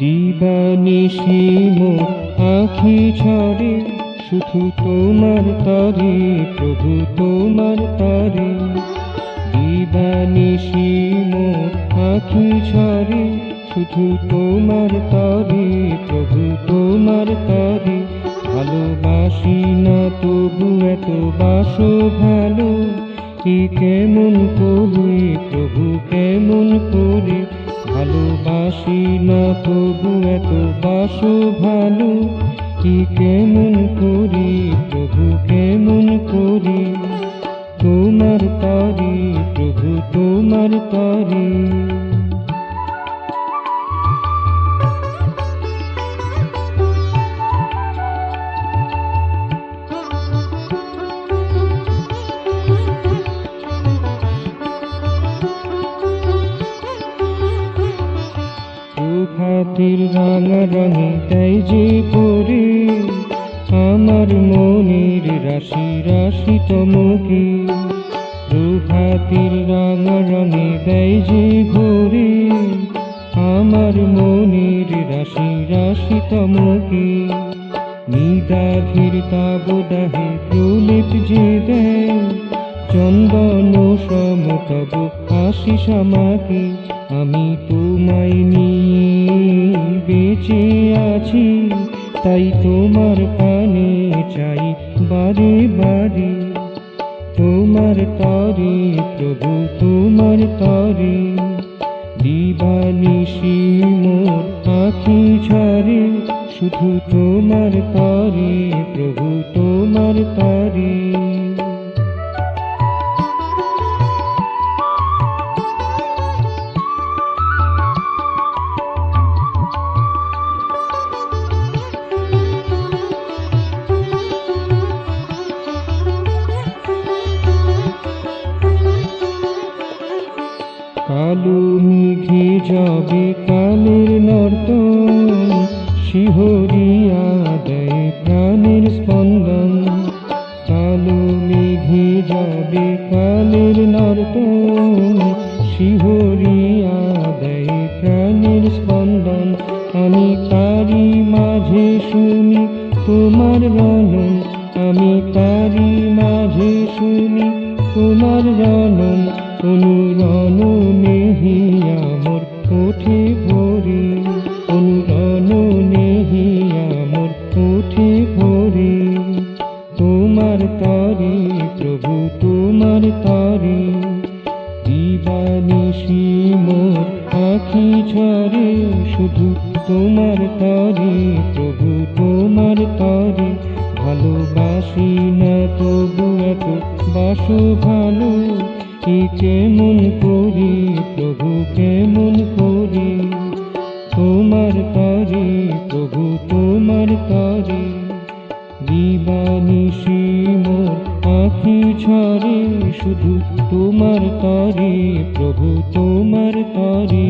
দিবানিশি মোর আঁখি ঝরে শুধু তোমার তরে প্রভু তোমার তরে। দিবানিশি মোর আঁখি ঝরে শুধু তোমার তরে প্রভু তোমার তরে। ভালোবাসি না তবু এত বাসো ভালো, কি কেমন করে প্রভু কেমন করে। ভালোবাসি না তবু এত বাসো ভালো, কি কেমন করে প্রভু কেমন করে। তোমার তরে প্রভু তোমার তরে। প্রভাতের রাঙা রঙে দেয় যে পরে আমার মনের রাশি রাশি তমকে। প্রভাতের রাঙা রঙে দেয় যে ভোরে আমার মনের রাশি রাশি তমকে। নিদাঘের তাবদাহে প্রলেপ যে দেয় চন্দন সমতব আশিস আমাকে। আমি তোমায় নিয়ে বেঁচে আছি, তাই তোমার পানে চাই বারে বারে। তোমার তরে প্রভু তোমার তরে। দিবানিশি মোর আঁখি ঝরে শুধু তোমার তরে প্রভু তোমার তরে। কালো মেঘে যাবে কালের নর্তন, শিহরিয়া দেয় প্রাণের স্পন্দন। কালো মেঘে যাবে কালের নর্তন, শিহরিয়া দেয় প্রাণের স্পন্দন। আমি তারি মাঝে শুনি তোমার রনন, আমি তারি মাঝে শুনি তোমার রনন। অনুরণনে হিয়া মোর ওঠে ভোরে, অনুরণনে হিয়া মোর ওঠে ভোরে। তোমার তরে প্রভু তোমার তরে। দিবানিশি মোর আঁখি ঝরে শুধু তোমার তরে প্রভু তোমার তরে। ভালোবাসি না তবু এত বাসো ভালো, কি কেমন করি প্রভু কেমন করি। তোমার তরে প্রভু তোমার তরে। দিবানিশি মোর আঁখি ঝরে শুধু তোমার তরে প্রভু তোমার তরে।